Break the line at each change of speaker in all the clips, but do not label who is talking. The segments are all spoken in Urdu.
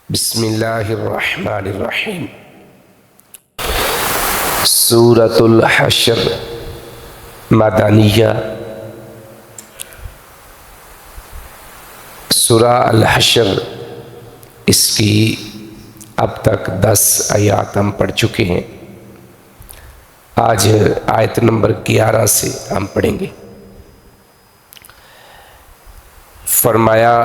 بسم اللہ الرحمن الرحیم۔ سورۃ الحشر مدنیہ۔ سورہ الحشر اس کی اب تک 10 آیات ہم پڑھ چکے ہیں۔ آج آیت نمبر 11 سے ہم پڑھیں گے۔ فرمایا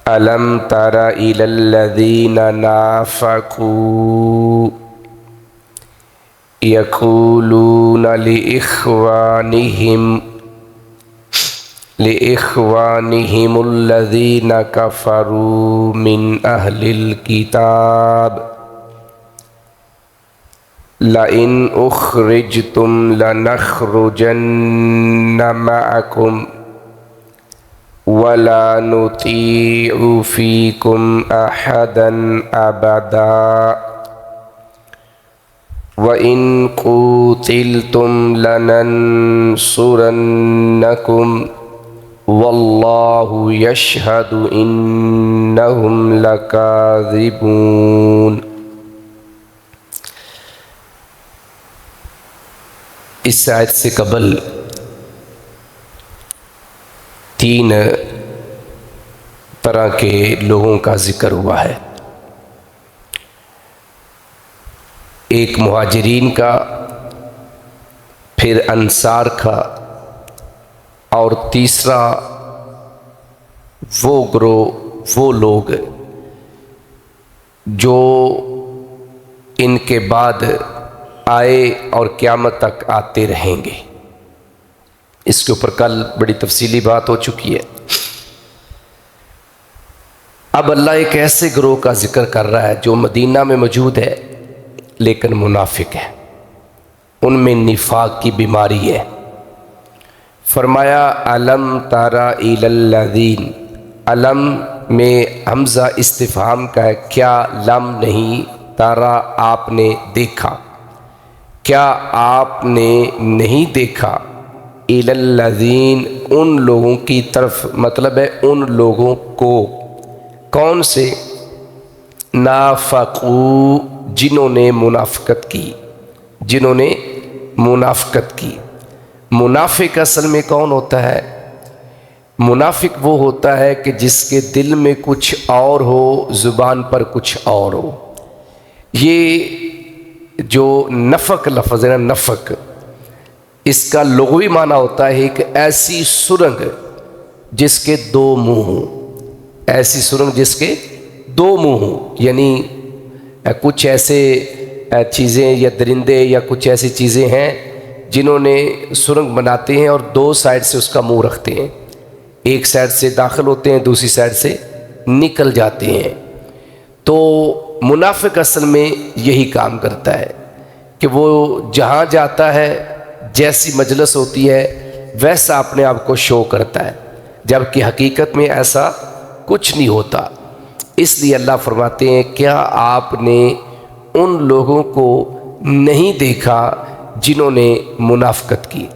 الم تر الی الذین نافقوا یقولون لإخوانهم الذین کفروا من اہل الکتاب لئن اخرجتم لنخرجن معکم وَلَا نُطِيعُ فِيكُمْ أَحَدًا أَبَدًا وَإِن قُوتِلْتُمْ لَنَنصُرَنَّكُمْ وَاللَّهُ يَشْهَدُ إِنَّهُمْ لَكَاذِبُونَ۔ اس آیت سے قبل 3 طرح کے لوگوں کا ذکر ہوا ہے۔ ایک مہاجرین کا، پھر انصار کا، اور تیسرا وہ گروہ، وہ لوگ جو ان کے بعد آئے اور قیامت تک آتے رہیں گے۔ اس کے اوپر کل بڑی تفصیلی بات ہو چکی ہے۔ اب اللہ ایک ایسے گروہ کا ذکر کر رہا ہے جو مدینہ میں موجود ہے لیکن منافق ہے، ان میں نفاق کی بیماری ہے۔ فرمایا الم تر الی الذین، الم میں حمزہ استفہام کا ہے، کیا لم نہیں، تارا آپ نے دیکھا، کیا آپ نے نہیں دیکھا، الی الذین ان لوگوں کی طرف، مطلب ہے ان لوگوں کو، کون سے، نافقوا جنہوں نے منافقت کی، جنہوں نے منافقت کی۔ منافق اصل میں کون ہوتا ہے؟ منافق وہ ہوتا ہے کہ جس کے دل میں کچھ اور ہو، زبان پر کچھ اور ہو۔ یہ جو نفق لفظ ہے نا، نفق، اس کا لغوی معنی ہوتا ہے ایک ایسی سرنگ جس کے 2 منہ ہوں، ایسی سرنگ جس کے 2 منہ ہوں، یعنی کچھ ایسے چیزیں یا درندے یا کچھ ایسی چیزیں ہیں جنہوں نے سرنگ بناتے ہیں اور 2 سائڈ سے اس کا منہ رکھتے ہیں، ایک سائڈ سے داخل ہوتے ہیں، دوسری سائڈ سے نکل جاتے ہیں۔ تو منافق اصل میں یہی کام کرتا ہے کہ وہ جہاں جاتا ہے، جیسی مجلس ہوتی ہے ویسا اپنے آپ کو شو کرتا ہے، جبکہ حقیقت میں ایسا کچھ نہیں ہوتا۔ اس لیے اللہ فرماتے ہیں کیا آپ نے ان لوگوں کو نہیں دیکھا جنہوں نے منافقت کی۔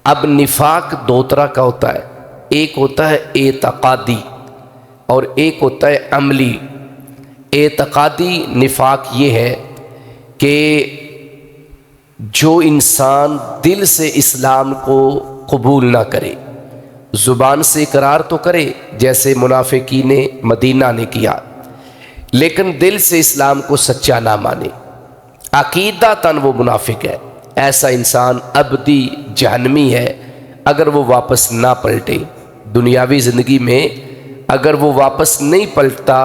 اب نفاق 2 طرح کا ہوتا ہے، ایک ہوتا ہے اعتقادی اور ایک ہوتا ہے عملی۔ اعتقادی نفاق یہ ہے کہ جو انسان دل سے اسلام کو قبول نہ کرے، زبان سے اقرار تو کرے جیسے منافقین مدینہ نے کیا، لیکن دل سے اسلام کو سچا نہ مانے، عقیدہ تن وہ منافق ہے۔ ایسا انسان ابدی جہنمی ہے اگر وہ واپس نہ پلٹے۔ دنیاوی زندگی میں اگر وہ واپس نہیں پلٹتا،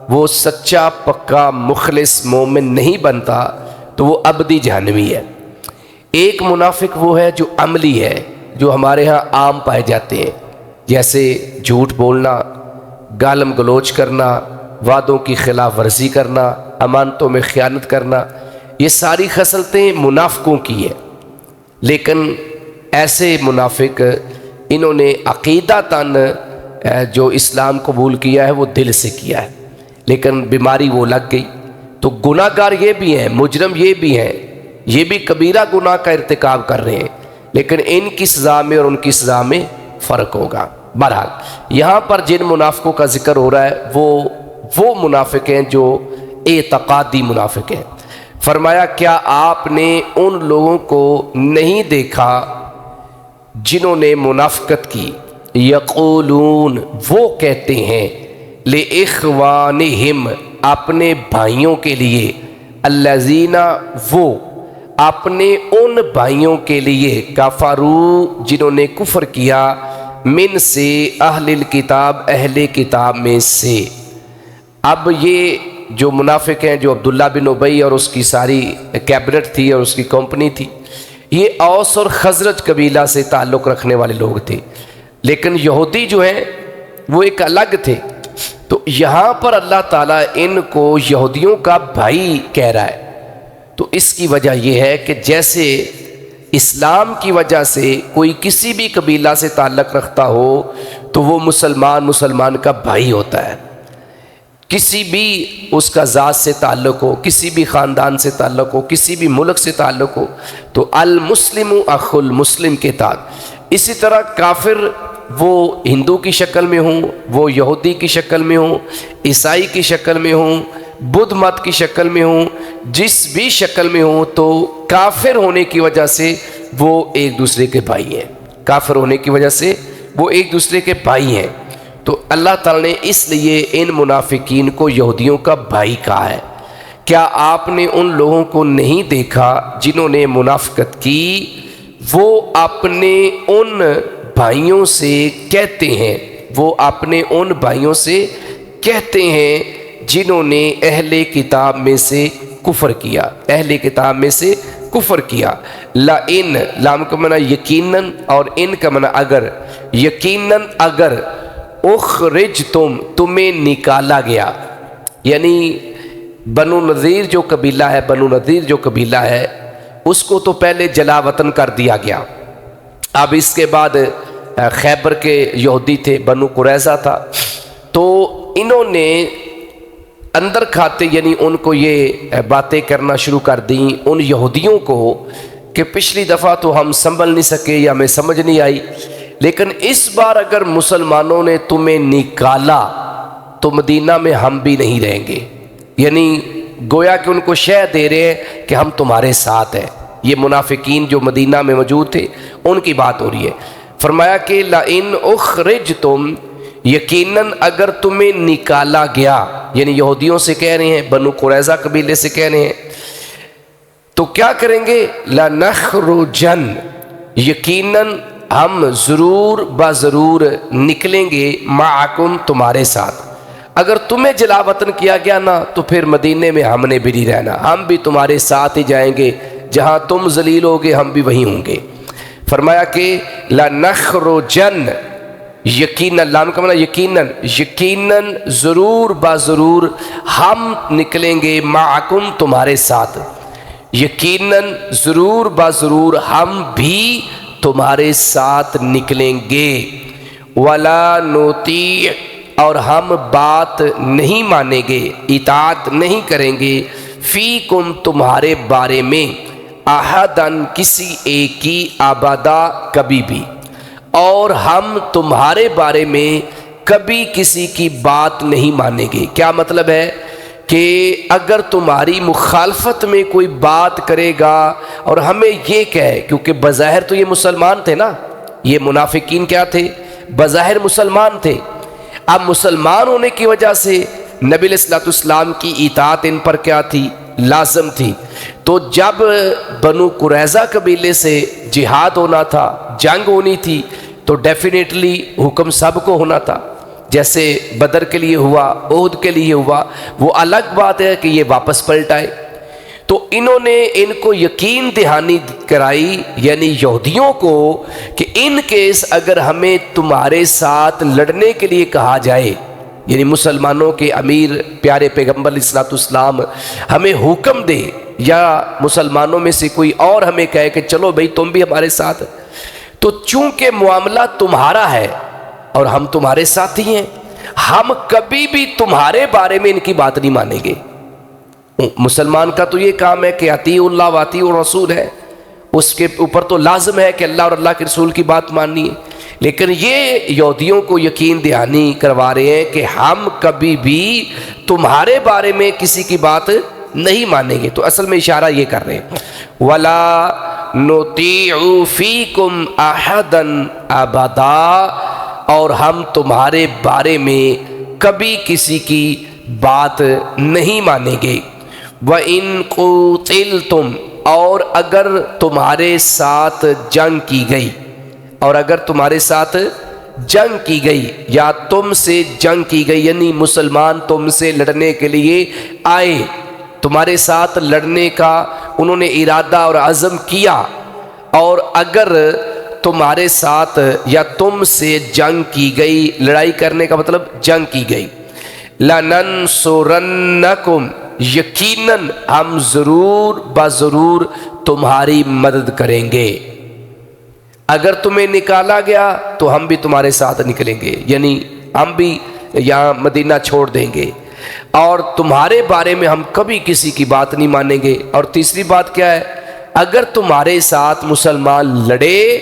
وہ سچا پکا مخلص مومن نہیں بنتا، تو وہ ابدی جہنمی ہے۔ ایک منافق وہ ہے جو عملی ہے، جو ہمارے ہاں عام پائے جاتے ہیں، جیسے جھوٹ بولنا، گالم گلوچ کرنا، وعدوں کی خلاف ورزی کرنا، امانتوں میں خیانت کرنا، یہ ساری خصلتیں منافقوں کی ہیں۔ لیکن ایسے منافق، انہوں نے عقیدہ تن جو اسلام قبول کیا ہے وہ دل سے کیا ہے، لیکن بیماری وہ لگ گئی۔ تو گناہ گار یہ بھی ہیں، مجرم یہ بھی ہیں، یہ بھی کبیرہ گناہ کا ارتکاب کر رہے ہیں، لیکن ان کی سزا میں اور ان کی سزا میں فرق ہوگا۔ بہرحال یہاں پر جن منافقوں کا ذکر ہو رہا ہے وہ وہ منافق ہیں جو اعتقادی منافق ہیں۔ فرمایا کیا آپ نے ان لوگوں کو نہیں دیکھا جنہوں نے منافقت کی، یقولون وہ کہتے ہیں، لِإِخْوَانِهِمْ اپنے بھائیوں کے لیے، الذین وہ اپنے ان بھائیوں کے لیے، کفروا جنہوں نے کفر کیا، من سے اہل الکتاب اہل کتاب میں سے۔ اب یہ جو منافق ہیں، جو عبداللہ بن ابی اور اس کی ساری کیبنٹ تھی اور اس کی کمپنی تھی، یہ اوس اور خزرج قبیلہ سے تعلق رکھنے والے لوگ تھے، لیکن یہودی جو ہیں وہ ایک الگ تھے۔ تو یہاں پر اللہ تعالیٰ ان کو یہودیوں کا بھائی کہہ رہا ہے، تو اس کی وجہ یہ ہے کہ جیسے اسلام کی وجہ سے کوئی کسی بھی قبیلہ سے تعلق رکھتا ہو تو وہ مسلمان کا بھائی ہوتا ہے، کسی بھی اس کا ذات سے تعلق ہو، کسی بھی خاندان سے تعلق ہو، کسی بھی ملک سے تعلق ہو، تو المسلم اخو المسلم کے تحت۔ اسی طرح کافر وہ ہندو کی شکل میں ہوں، وہ یہودی کی شکل میں ہوں، عیسائی کی شکل میں ہوں، بدھ مت کی شکل میں ہوں، جس بھی شکل میں ہوں، تو کافر ہونے کی وجہ سے وہ ایک دوسرے کے بھائی ہیں، کافر ہونے کی وجہ سے وہ ایک دوسرے کے بھائی ہیں۔ تو اللہ تعالیٰ نے اس لیے ان منافقین کو یہودیوں کا بھائی کہا ہے۔ کیا آپ نے ان لوگوں کو نہیں دیکھا جنہوں نے منافقت کی، وہ اپنے ان بھائیوں سے کہتے ہیں، وہ اپنے ان بھائیوں سے کہتے ہیں جنہوں نے اہل کتاب میں سے کفر کیا، اہل کتاب میں سے کفر کیا۔ لَإِن لام کا معنی یقیناً اور ان کا معنی اگر، یقیناً اگر اخرجتم تمہیں نکالا گیا، یعنی بنو نذیر جو قبیلہ ہے، بنو نذیر جو قبیلہ ہے اس کو تو پہلے جلا وطن کر دیا گیا، اب اس کے بعد خیبر کے یہودی تھے، بنو قریظہ تھا، تو انہوں نے اندر کھاتے یعنی ان کو یہ باتیں کرنا شروع کر دیں ان یہودیوں کو کہ پچھلی دفعہ تو ہم سنبھل نہیں سکے یا ہمیں سمجھ نہیں آئی، لیکن اس بار اگر مسلمانوں نے تمہیں نکالا تو مدینہ میں ہم بھی نہیں رہیں گے، یعنی گویا کہ ان کو شے دے رہے ہیں کہ ہم تمہارے ساتھ ہیں۔ یہ منافقین جو مدینہ میں موجود تھے ان کی بات ہو رہی ہے۔ فرمایا کہ لَإِنْ أُخْرِجْتُمْ یقیناً اگر تمہیں نکالا گیا، یعنی یہودیوں سے کہہ رہے ہیں، بنو قریظہ قبیلے سے کہہ رہے ہیں، تو کیا کریں گے؟ لَنَخْرُجَنْ یقیناً ہم ضرور بضرور نکلیں گے، مَعَكُمْ تمہارے ساتھ۔ اگر تمہیں جلا وطن کیا گیا نا تو پھر مدینے میں ہم نے بھی نہیں رہنا، ہم بھی تمہارے ساتھ ہی جائیں گے، جہاں تم ذلیل ہوگے ہم بھی وہیں ہوں گے۔ فرمایا کہ لَنَخْرُجَنْ یقیناً، لام کا معنی یقیناً، یقیناً ضرور بضرور ہم نکلیں گے، معکم تمہارے ساتھ، یقیناً ضرور بضرور ہم بھی تمہارے ساتھ نکلیں گے۔ وَلَا نُطِيعُ اور ہم بات نہیں مانیں گے، اطاعت نہیں کریں گے، فیکم تمہارے بارے میں، احدن کسی ایک کی، ابدا کبھی بھی، اور ہم تمہارے بارے میں کبھی کسی کی بات نہیں مانیں گے۔ کیا مطلب ہے کہ اگر تمہاری مخالفت میں کوئی بات کرے گا اور ہمیں یہ کہے، کیونکہ بظاہر تو یہ مسلمان تھے نا، یہ منافقین کیا تھے؟ بظاہر مسلمان تھے، اب مسلمان ہونے کی وجہ سے نبی علیہ الصلوۃ والسلام کی اطاعت ان پر کیا تھی؟ لازم تھی۔ تو جب بنو قریظہ قبیلے سے جہاد ہونا تھا، جنگ ہونی تھی، تو ڈیفینیٹلی حکم سب کو ہونا تھا، جیسے بدر کے لیے ہوا، احد کے لیے ہوا، وہ الگ بات ہے کہ یہ واپس پلٹ آئے۔ تو انہوں نے ان کو یقین دہانی کرائی، یعنی یہودیوں کو، کہ ان کیس اگر ہمیں تمہارے ساتھ لڑنے کے لیے کہا جائے، یعنی مسلمانوں کے امیر پیارے پیغمبر علیہ الصلوۃ والسلام ہمیں حکم دے، یا مسلمانوں میں سے کوئی اور ہمیں کہے کہ چلو بھئی تم بھی ہمارے ساتھ، تو چونکہ معاملہ تمہارا ہے اور ہم تمہارے ساتھی ہیں، ہم کبھی بھی تمہارے بارے میں ان کی بات نہیں مانیں گے۔ مسلمان کا تو یہ کام ہے کہ اطیعوا اللہ واطیعوا الرسول ہے، اس کے اوپر تو لازم ہے کہ اللہ اور اللہ کے رسول کی بات ماننی ہے، لیکن یہ یہودیوں کو یقین دہانی کروا رہے ہیں کہ ہم کبھی بھی تمہارے بارے میں کسی کی بات نہیں مانیں گے. تو اصل میں اشارہ یہ کر رہے ہیں وَلَا نُطِيعُ فِيكُمْ أَحَدًا أَبَدًا، اور ہم تمہارے بارے میں کبھی کسی کی بات نہیں مانیں گے. وَإِن قُوتِلْتُمْ، اور اگر تمہارے ساتھ جنگ کی گئی، اور اگر تمہارے ساتھ جنگ کی گئی یا تم سے جنگ کی گئی، یعنی مسلمان تم سے لڑنے کے لیے آئے، تمہارے ساتھ لڑنے کا انہوں نے ارادہ اور عزم کیا، اور اگر تمہارے ساتھ یا تم سے جنگ کی گئی، لڑائی کرنے کا مطلب جنگ کی گئی، لَنَنْصُرَنَّكُمْ، یقیناً ہم ضرور بضرور تمہاری مدد کریں گے. اگر تمہیں نکالا گیا تو ہم بھی تمہارے ساتھ نکلیں گے، یعنی ہم بھی یہاں مدینہ چھوڑ دیں گے، اور تمہارے بارے میں ہم کبھی کسی کی بات نہیں مانیں گے. اور تیسری بات کیا ہے، اگر تمہارے ساتھ مسلمان لڑے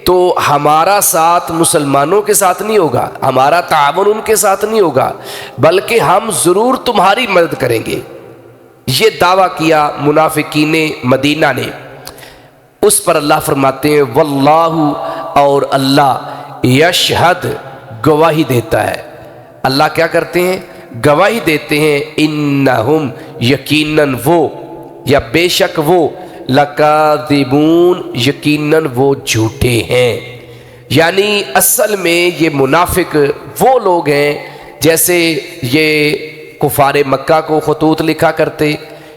تو ہمارا ساتھ مسلمانوں کے ساتھ نہیں ہوگا، ہمارا تعاون ان کے ساتھ نہیں ہوگا، بلکہ ہم ضرور تمہاری مدد کریں گے. یہ دعویٰ کیا منافقین مدینہ نے. اس پر اللہ فرماتے ہیں واللہ، اور اللہ یشہد، گواہی دیتا ہے. اللہ کیا کرتے ہیں؟ گواہی دیتے ہیں. انہم، یقیناً وہ، یا بے شک وہ، لکاذبون، یقیناً وہ جھوٹے ہیں. یعنی اصل میں یہ منافق وہ لوگ ہیں جیسے یہ کفار مکہ کو خطوط لکھا کرتے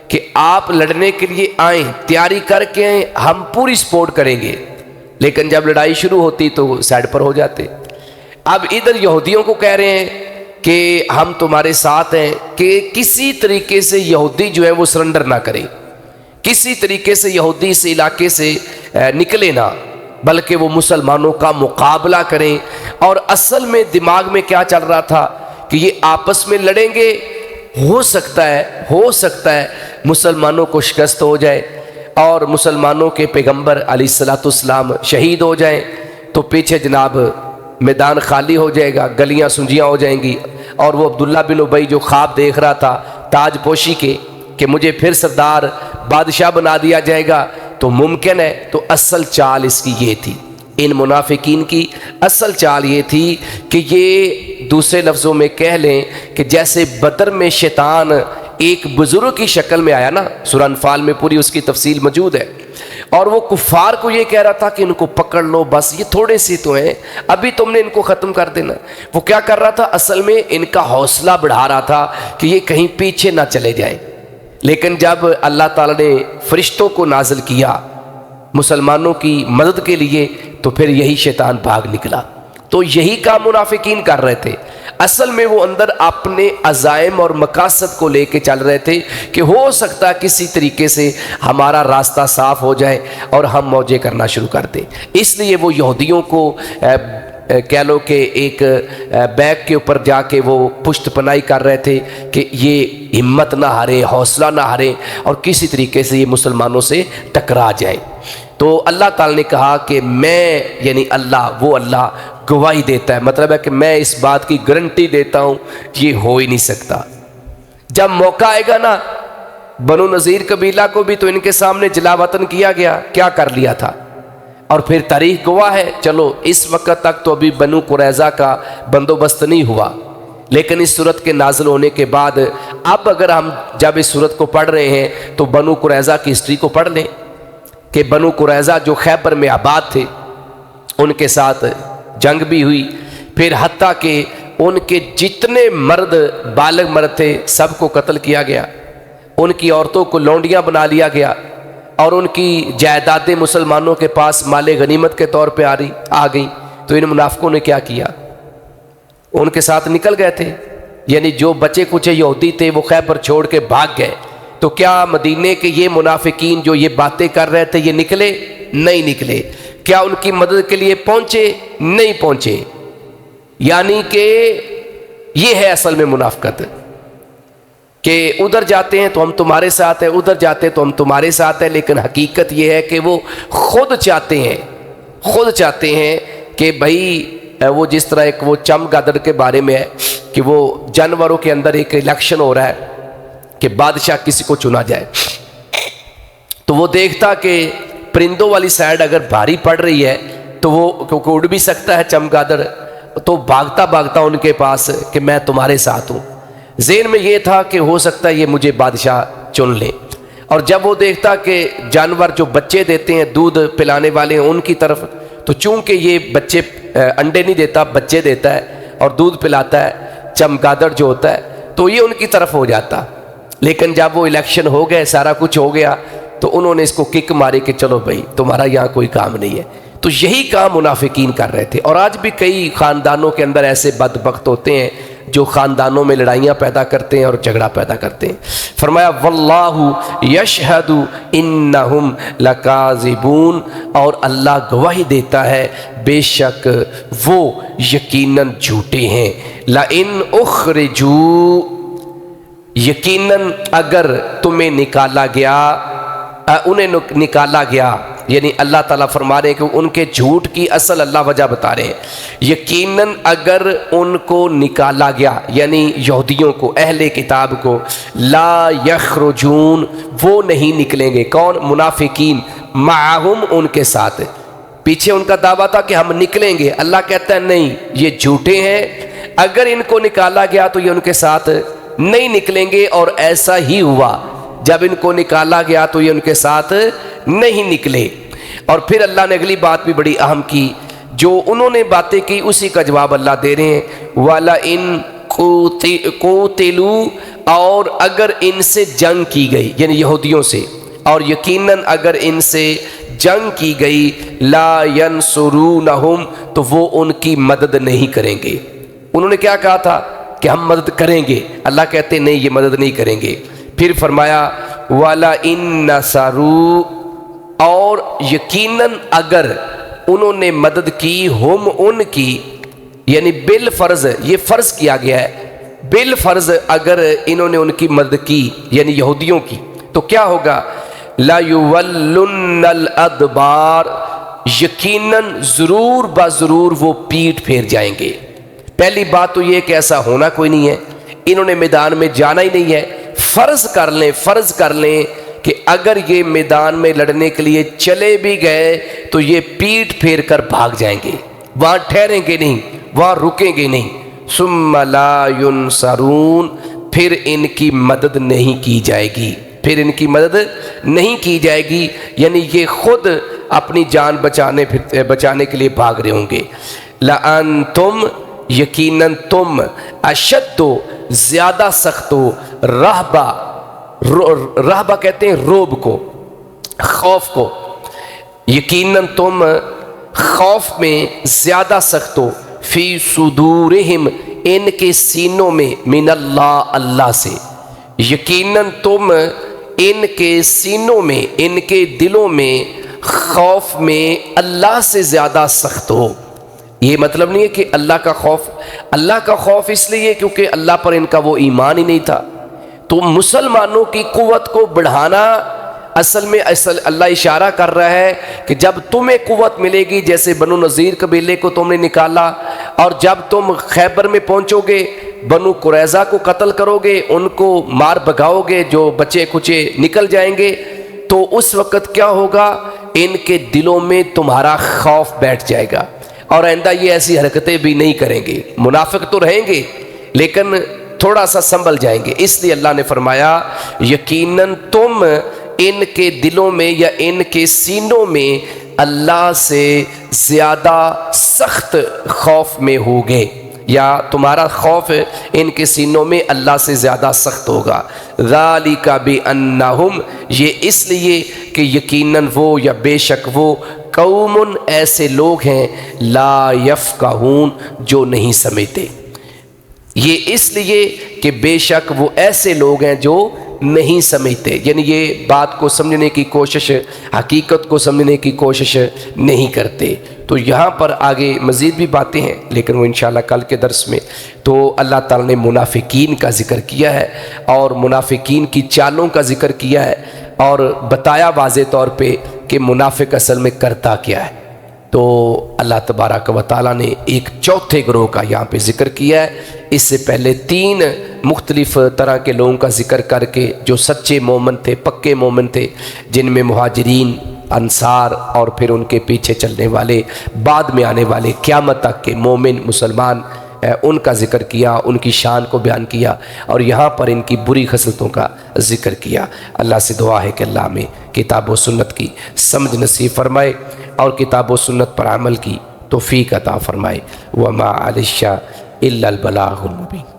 کہ آپ لڑنے کے لیے آئیں، تیاری کر کے آئیں، ہم پوری سپورٹ کریں گے، لیکن جب لڑائی شروع ہوتی تو سائڈ پر ہو جاتے. اب ادھر یہودیوں کو کہہ رہے ہیں کہ ہم تمہارے ساتھ ہیں، کہ کسی طریقے سے یہودی جو ہے وہ سرنڈر نہ کریں، کسی طریقے سے یہودی اس علاقے سے نکلے نہ، بلکہ وہ مسلمانوں کا مقابلہ کریں. اور اصل میں دماغ میں کیا چل رہا تھا کہ یہ آپس میں لڑیں گے، ہو سکتا ہے مسلمانوں کو شکست ہو جائے اور مسلمانوں کے پیغمبر علیہ الصلوۃ والسلام شہید ہو جائیں، تو پیچھے جناب میدان خالی ہو جائے گا، گلیاں سنجیاں ہو جائیں گی. اور وہ عبداللہ بن ابی جو خواب دیکھ رہا تھا تاج پوشی کے کہ مجھے پھر سردار بادشاہ بنا دیا جائے گا، تو ممکن ہے. تو اصل چال اس کی یہ تھی، ان منافقین کی اصل چال یہ تھی کہ یہ دوسرے لفظوں میں کہہ لیں کہ جیسے بدر میں شیطان ایک بزرگ کی شکل میں آیا نا، سورہ انفال میں پوری اس کی تفصیل موجود ہے، اور وہ کفار کو یہ کہہ رہا تھا کہ ان کو پکڑ لو، بس یہ تھوڑے سی تو ہیں، ابھی تم نے ان کو ختم کر دینا. وہ کیا کر رہا تھا؟ اصل میں ان کا حوصلہ بڑھا رہا تھا کہ یہ کہیں پیچھے نہ چلے جائیں. لیکن جب اللہ تعالیٰ نے فرشتوں کو نازل کیا مسلمانوں کی مدد کے لیے، تو پھر یہی شیطان بھاگ نکلا. تو یہی کام منافقین کر رہے تھے. اصل میں وہ اندر اپنے عزائم اور مقاصد کو لے کے چل رہے تھے کہ ہو سکتا ہے کسی طریقے سے ہمارا راستہ صاف ہو جائے اور ہم موجے کرنا شروع کر دیں. اس لیے وہ یہودیوں کو کہہ لو کہ ایک بیک کے اوپر جا کے وہ پشت پناہی کر رہے تھے کہ یہ ہمت نہ ہارے، حوصلہ نہ ہارے، اور کسی طریقے سے یہ مسلمانوں سے ٹکرا جائے. تو اللہ تعالیٰ نے کہا کہ میں، یعنی اللہ، وہ اللہ گواہی دیتا ہے، مطلب ہے کہ میں اس بات کی گارنٹی دیتا ہوں یہ ہو ہی نہیں سکتا. جب موقع آئے گا نا، بنو نذیر قبیلہ کو بھی تو ان کے سامنے جلا وطن کیا گیا، کیا کر لیا تھا، اور پھر تاریخ گواہ ہے. چلو اس وقت تک تو ابھی بنو قریظہ کا بندوبست نہیں ہوا، لیکن اس صورت کے نازل ہونے کے بعد اب اگر ہم جب اس صورت کو پڑھ رہے ہیں تو بنو قریظہ کی ہسٹری کو پڑھ لیں کہ بنو قریظہ جو خیبر میں آباد تھے، ان کے ساتھ جنگ بھی ہوئی. پھر حتیٰ کہ ان کے جتنے مرد بالغ مرد تھے سب کو قتل کیا گیا، ان کی عورتوں کو لونڈیاں بنا لیا گیا، اور ان کی جائیدادیں مسلمانوں کے پاس مال غنیمت کے طور پہ آ گئیں. تو ان منافقوں نے کیا کیا؟ ان کے ساتھ نکل گئے تھے، یعنی جو بچے کچھ یہودی تھے وہ خیبر چھوڑ کے بھاگ گئے. تو کیا مدینے کے یہ منافقین جو یہ باتیں کر رہے تھے یہ نکلے؟ نہیں نکلے. کیا ان کی مدد کے لیے پہنچے؟ نہیں پہنچے. یعنی کہ یہ ہے اصل میں منافقت، کہ ادھر جاتے ہیں تو ہم تمہارے ساتھ ہیں، ادھر جاتے ہیں تو ہم تمہارے ساتھ ہیں، لیکن حقیقت یہ ہے کہ وہ خود چاہتے ہیں کہ بھائی وہ جس طرح ایک وہ چمگادڑ کے بارے میں ہے کہ وہ جانوروں کے اندر ایک الیکشن ہو رہا ہے کہ بادشاہ کسی کو چنا جائے، تو وہ دیکھتا کہ پرندوں والی سائڈ اگر بھاری پڑ رہی ہے تو وہ کیونکہ اڑ بھی سکتا ہے چمگادڑ، تو بھاگتا بھاگتا ان کے پاس کہ میں تمہارے ساتھ ہوں۔ ذہن میں یہ تھا کہ ہو سکتا ہے یہ مجھے بادشاہ چن لے، اور جب وہ دیکھتا کہ جانور جو بچے دیتے ہیں دودھ پلانے والے ہیں ان کی طرف، تو چونکہ یہ بچے انڈے نہیں دیتا بچے دیتا ہے اور دودھ پلاتا ہے چمگادڑ جو ہوتا ہے، تو یہ ان کی طرف ہو جاتا۔ لیکن جب وہ الیکشن ہو گئے سارا کچھ ہو گیا تو انہوں نے اس کو کک ماری کہ چلو بھائی تمہارا یہاں کوئی کام نہیں ہے۔ تو یہی کام منافقین کر رہے تھے، اور آج بھی کئی خاندانوں کے اندر ایسے بدبخت ہوتے ہیں جو خاندانوں میں لڑائیاں پیدا کرتے ہیں اور جھگڑا پیدا کرتے ہیں۔ فرمایا واللہ یشہد انہم لکاذبون، اور اللہ گواہی دیتا ہے بے شک وہ یقیناً جھوٹے ہیں۔ لئن اخرجوا، یقیناً اگر تمہیں نکالا گیا، انہیں نکالا گیا، یعنی اللہ تعالیٰ فرما رہے ہیں کہ ان کے جھوٹ کی اصل اللہ وجہ بتا رہے ہیں۔ یقیناً اگر ان کو نکالا گیا، یعنی یہودیوں کو، اہل کتاب کو، لا یخرجون، وہ نہیں نکلیں گے۔ کون؟ منافقین، معہم، ان کے ساتھ۔ پیچھے ان کا دعویٰ تھا کہ ہم نکلیں گے، اللہ کہتا ہے نہیں، یہ جھوٹے ہیں، اگر ان کو نکالا گیا تو یہ ان کے ساتھ نہیں نکلیں گے، اور ایسا ہی ہوا۔ جب ان کو نکالا گیا تو یہ ان کے ساتھ نہیں نکلے۔ اور پھر اللہ نے اگلی بات بھی بڑی اہم کی، جو انہوں نے باتیں کی اسی کا جواب اللہ دے رہے ہیں، وَلَئِن قُوتِلُوا، اور اگر ان سے جنگ کی گئی، یعنی یہودیوں سے، اور یقیناً اگر ان سے جنگ کی گئی، لا ينصرونہم، تو وہ ان کی مدد نہیں کریں گے۔ انہوں نے کیا کہا تھا کہ ہم مدد کریں گے، اللہ کہتے نہیں، یہ مدد نہیں کریں گے۔ پھر فرمایا وَلَئِن نَصَرُوا، اور یقیناً اگر انہوں نے مدد کی، ہم ان کی، یعنی بالفرض، یہ فرض کیا گیا ہے، بالفرض اگر انہوں نے ان کی مدد کی یعنی یہودیوں کی، تو کیا ہوگا؟ لَيُوَلُّنَّ الْأَدْبَارَ، یقیناً ضرور بضرور وہ پیٹ پھیر جائیں گے۔ پہلی بات تو یہ کہ ایسا ہونا کوئی نہیں ہے، انہوں نے میدان میں جانا ہی نہیں ہے۔ فرض کر لیں کہ اگر یہ میدان میں لڑنے کے لیے چلے بھی گئے تو یہ پیٹ پھیر کر بھاگ جائیں گے، وہاں ٹھہریں گے نہیں، وہاں رکیں گے نہیں۔ ثم لا ينصرون، پھر ان کی مدد نہیں کی جائے گی، پھر ان کی مدد نہیں کی جائے گی، یعنی یہ خود اپنی جان بچانے کے لیے بھاگ رہے ہوں گے۔ لَأَنْتُمْ، یقیناً تم، اشد، زیادہ سخت ہو، رہبہ کہتے ہیں روب کو، خوف کو، یقیناً تم خوف میں زیادہ سخت ہو، فی صدورہم، ان کے سینوں میں، من اللہ، اللہ سے، یقیناً تم ان کے سینوں میں، ان کے دلوں میں، خوف میں اللہ سے زیادہ سخت ہو۔ یہ مطلب نہیں ہے کہ اللہ کا خوف اس لیے کیونکہ اللہ پر ان کا وہ ایمان ہی نہیں تھا۔ تو مسلمانوں کی قوت کو بڑھانا، اصل میں اللہ اشارہ کر رہا ہے کہ جب تمہیں قوت ملے گی، جیسے بنو نذیر قبیلے کو تم نے نکالا، اور جب تم خیبر میں پہنچو گے، بنو قریظہ کو قتل کرو گے، ان کو مار بھگاؤ گے، جو بچے کچے نکل جائیں گے، تو اس وقت کیا ہوگا؟ ان کے دلوں میں تمہارا خوف بیٹھ جائے گا، اور آئندہ یہ ایسی حرکتیں بھی نہیں کریں گے۔ منافق تو رہیں گے لیکن تھوڑا سا سنبھل جائیں گے۔ اس لیے اللہ نے فرمایا یقیناً تم ان کے دلوں میں یا ان کے سینوں میں اللہ سے زیادہ سخت خوف میں ہوگے، یا تمہارا خوف ان کے سینوں میں اللہ سے زیادہ سخت ہوگا۔ ذالک بانہم، یہ اس لیے کہ یقیناً وہ یا بے شک وہ، قوم، ایسے لوگ ہیں، لا یفقہون، جو نہیں سمجھتے۔ یہ اس لیے کہ بے شک وہ ایسے لوگ ہیں جو نہیں سمجھتے، یعنی یہ بات کو سمجھنے کی کوشش، حقیقت کو سمجھنے کی کوشش نہیں کرتے۔ تو یہاں پر آگے مزید بھی باتیں ہیں لیکن وہ انشاءاللہ کل کے درس میں۔ تو اللہ تعالیٰ نے منافقین کا ذکر کیا ہے اور منافقین کی چالوں کا ذکر کیا ہے، اور بتایا واضح طور پہ کہ منافق اصل میں کرتا کیا ہے۔ تو اللہ تبارک و تعالیٰ نے ایک چوتھے گروہ کا یہاں پہ ذکر کیا ہے۔ اس سے پہلے 3 مختلف طرح کے لوگوں کا ذکر کر کے جو سچے مومن تھے، پکے مومن تھے، جن میں مہاجرین، انصار اور پھر ان کے پیچھے چلنے والے، بعد میں آنے والے قیامت تک کے مومن مسلمان، ان کا ذکر کیا، ان کی شان کو بیان کیا، اور یہاں پر ان کی بری خصلتوں کا ذکر کیا۔ اللہ سے دعا ہے کہ اللہ میں کتاب و سنت کی سمجھ نصیب فرمائے اور کتاب و سنت پر عمل کی توفیق عطا فرمائے۔ وما علی الشاہ الا البلاغ المبین۔